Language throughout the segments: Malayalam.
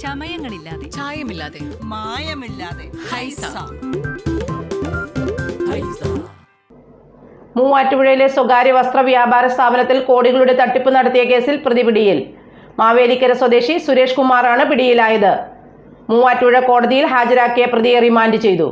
ചമയങ്ങളില്ലാതെ, ചായമില്ലാതെ, മായമില്ലാതെ. ഹൈസ. മൂവാറ്റുപുഴയിലെ സ്വകാര്യ വസ്ത്ര വ്യാപാര സ്ഥാപനത്തിൽ കോടികളുടെ തട്ടിപ്പ് നടത്തിയ കേസിൽ പ്രതി പിടിയിൽ. മാവേലിക്കര സ്വദേശി സുരേഷ് കുമാറാണ് പിടിയിലായത്. മൂവാറ്റുപുഴ കോടതിയിൽ ഹാജരാക്കിയ പ്രതിയെ റിമാൻഡ് ചെയ്തു.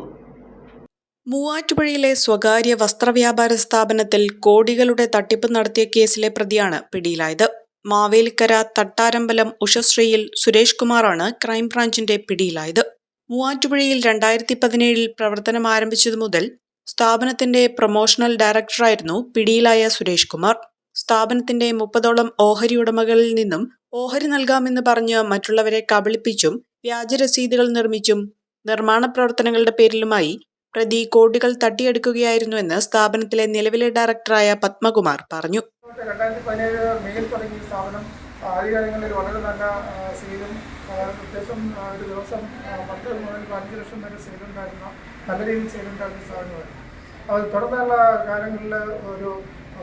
മൂവാറ്റുപുഴയിലെ സ്വകാര്യ വസ്ത്രവ്യാപാര സ്ഥാപനത്തിൽ കോടികളുടെ തട്ടിപ്പ് നടത്തിയ കേസിലെ പ്രതിയാണ് പിടിയിലായത്. മാവേലിക്കര തട്ടാരമ്പലം ഉഷശ്രീയിൽ സുരേഷ് കുമാറാണ് ക്രൈംബ്രാഞ്ചിന്റെ പിടിയിലായത്. മൂവാറ്റുപുഴയിൽ 2017 പ്രവർത്തനം ആരംഭിച്ചതു മുതൽ സ്ഥാപനത്തിന്റെ പ്രൊമോഷണൽ ഡയറക്ടറായിരുന്നു പിടിയിലായ സുരേഷ് കുമാർ. സ്ഥാപനത്തിന്റെ 30ഓളം ഓഹരി ഉടമകളിൽ നിന്നും ഓഹരി നൽകാമെന്ന് പറഞ്ഞ് മറ്റുള്ളവരെ കബളിപ്പിച്ചും വ്യാജ രസീതുകൾ നിർമ്മിച്ചും നിർമ്മാണ പ്രവർത്തനങ്ങളുടെ പേരിലുമായി പ്രതി കോടികൾ തട്ടിയെടുക്കുകയായിരുന്നുവെന്ന് സ്ഥാപനത്തിലെ നിലവിലെ ഡയറക്ടറായ പത്മകുമാർ പറഞ്ഞു. 2017 മെയിൽ തുടങ്ങിയ സ്ഥാപനം ആദ്യകാലങ്ങളിൽ വളരെ നല്ല സെയിലും അത്യാവശ്യം ഒരു ദിവസം 10 മുതൽ 15 ലക്ഷം വരെ സെയിലുണ്ടായിരുന്ന നല്ല രീതിയിൽ സെയിലുണ്ടായിരുന്ന സ്ഥാപനമായിരുന്നു. അത് തുടർന്നുള്ള കാലങ്ങളിൽ ഒരു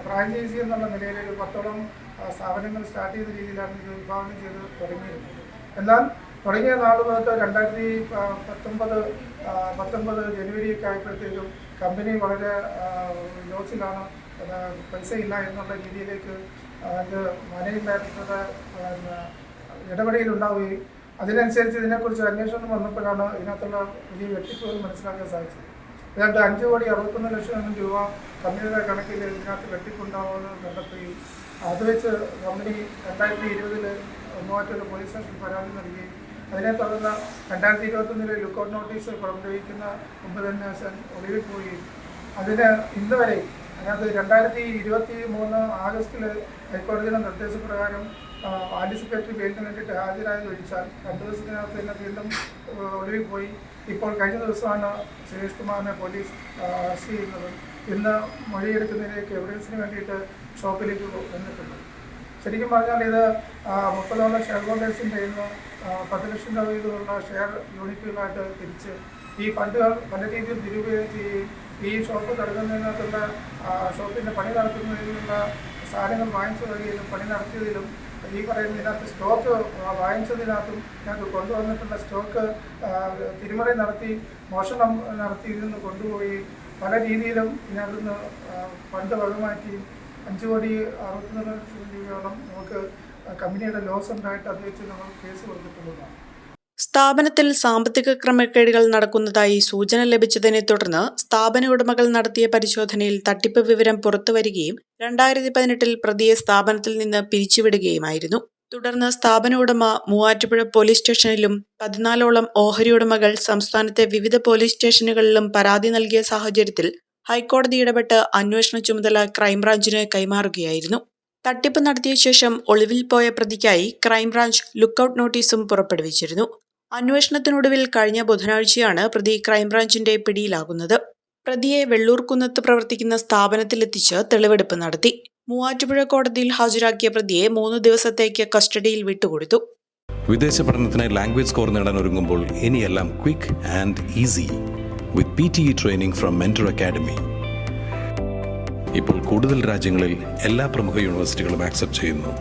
ഫ്രാഞ്ചൈസി എന്നുള്ള നിലയിൽ ഒരു 10ഓളം സ്ഥാപനങ്ങൾ സ്റ്റാർട്ട് ചെയ്ത രീതിയിലാണ് ഇത് വിഭാവനം ചെയ്ത് തുടങ്ങിയിരുന്നത്. എന്നാൽ തുടങ്ങിയ നാൾ തൊട്ട് 2019 ജനുവരിയൊക്കെ ആയപ്പോഴത്തേക്കും കമ്പനി വളരെ ലോസിലാണ്, പൈസ ഇല്ല എന്നുള്ള രീതിയിലേക്ക് ഇത് മാനേജിംഗ് ഡയറക്ടറുടെ ഇടപെടലുണ്ടാവുകയും അതിനനുസരിച്ച് ഇതിനെക്കുറിച്ച് അന്വേഷണം വന്നപ്പോഴാണ് ഇതിനകത്തുള്ള വലിയ വെട്ടിപ്പുകൾ മനസ്സിലാക്കാൻ സാധിച്ചത്. ഏതാണ്ട് 5,61,00,000 രൂപ കമ്പനിയുടെ കണക്കിൽ ഇതിനകത്ത് വെട്ടിപ്പുണ്ടാവുമെന്ന് കണ്ടെത്തുകയും അത് വെച്ച് കമ്പനി 2020 മൂവാറ്റുപുഴ പോലീസ് സ്റ്റേഷനിൽ പരാതി നൽകുകയും അതിനെ തുടർന്ന് 2021 ലുക്കൌട്ട് നോട്ടീസ് പുറപ്പെടുവിക്കുന്ന മുമ്പ് തന്നെ ഒളിവിൽ പോവുകയും അതിന് ഇന്ന് വരെ അതിനകത്ത് 2023 ആഗസ്റ്റിൽ ഹൈക്കോടതിയുടെ നിർദ്ദേശപ്രകാരം ആൻറ്റിസിപ്പേറ്ററി ബെയിലിന് വേണ്ടിയിട്ട് ഹാജരായത് ഒഴിച്ചാൽ 2 ദിവസത്തിനകത്ത് തന്നെ വീണ്ടും ഒളിവിൽ പോയി. ഇപ്പോൾ കഴിഞ്ഞ ദിവസമാണ് സുരേഷ് കുമാറിനെ പോലീസ് അറസ്റ്റ് ചെയ്യുന്നത്. ഇന്ന് മൊഴിയെടുക്കുന്നതിലേക്ക് എവിഡൻസിന് വേണ്ടിയിട്ട് ഷോപ്പിലേക്ക് വന്നിട്ടുണ്ട്. ശരിക്കും പറഞ്ഞാൽ ഇത് 30ഓളം ഷെയർ ഹോൾഡേഴ്സിൻ്റെ ഇന്ന് 10 ലക്ഷം രൂപ വീതമുള്ള ഷെയർ യൂണിറ്റുകളായിട്ട് തിരിച്ച് ഈ ഫണ്ടുകൾ പല രീതിയിൽ ദുരുപയോഗം ചെയ്യുകയും ഈ ഷോപ്പ് തുടങ്ങുന്നതിനകത്തുള്ള ഷോപ്പിൻ്റെ പണി നടത്തുന്നതിനുള്ള സാധനങ്ങൾ വാങ്ങിച്ചു വരികയിലും പണി നടത്തിയതിലും ഈ പറയുന്ന ഇതിനകത്ത് സ്റ്റോക്ക് വാങ്ങിച്ചതിനകത്തും ഇതിനകത്ത് കൊണ്ടുവന്നിട്ടുള്ള സ്റ്റോക്ക് തിരിമറി നടത്തി മോഷണം നടത്തി ഇതിൽ നിന്ന് കൊണ്ടുപോയി പല രീതിയിലും ഇതിനകത്തുനിന്ന് ഫണ്ട് വകമാറ്റി 5,64,00,000 രൂപയോളം നമുക്ക് കമ്പനിയുടെ ലോസ് ഉണ്ടായിട്ട് അത് വെച്ച് നമ്മൾ കേസ് കൊടുത്തിട്ടുള്ളതാണ്. സ്ഥാപനത്തിൽ സാമ്പത്തിക ക്രമക്കേടുകൾ നടക്കുന്നതായി സൂചന ലഭിച്ചതിനെ തുടർന്ന് സ്ഥാപന ഉടമകൾ നടത്തിയ പരിശോധനയിൽ തട്ടിപ്പ് വിവരം പുറത്തുവരികയും 2018 പ്രതിയെ സ്ഥാപനത്തിൽ നിന്ന് പിരിച്ചുവിടുകയുമായിരുന്നു. തുടർന്ന് സ്ഥാപന ഉടമ മൂവാറ്റുപുഴ പോലീസ് സ്റ്റേഷനിലും 14ഓളം ഓഹരി ഉടമകൾ സംസ്ഥാനത്തെ വിവിധ പോലീസ് സ്റ്റേഷനുകളിലും പരാതി നൽകിയ സാഹചര്യത്തിൽ ഹൈക്കോടതി ഇടപെട്ട് അന്വേഷണ ചുമതല ക്രൈംബ്രാഞ്ചിന് കൈമാറുകയായിരുന്നു. തട്ടിപ്പ് നടത്തിയ ശേഷം ഒളിവിൽ പോയ പ്രതിക്കായി ക്രൈംബ്രാഞ്ച് ലുക്കൌട്ട് നോട്ടീസും പുറപ്പെടുവിച്ചിരുന്നു. അന്വേഷണത്തിനൊടുവിൽ കഴിഞ്ഞ ബുധനാഴ്ചയാണ് പ്രതി ക്രൈംബ്രാഞ്ചിന്റെ പിടിയിലാകുന്നത്. പ്രതിയെ വെള്ളൂർക്കുന്നത്ത് പ്രവർത്തിക്കുന്ന സ്ഥാപനത്തിലെത്തിച്ച് തെളിവെടുപ്പ് നടത്തി. മൂവാറ്റുപുഴ കോടതിയിൽ ഹാജരാക്കിയ പ്രതിയെ 3 ദിവസത്തേക്ക് കസ്റ്റഡിയിൽ വിട്ടുകൊടുത്തു. വിദേശ പഠനത്തിനായി ലാംഗ്വേജ് സ്കോർ നേടാൻ ഒരുങ്ങുമ്പോൾ ഇനിയെല്ലാം quick and easy with PTE training from mentor academy. ഇപ്പോൾ കൂടുതൽ രാജ്യങ്ങളിൽ എല്ലാ പ്രമുഖ യൂണിവേഴ്സിറ്റികളും ആക്സെപ്റ്റ് ചെയ്യുന്നു.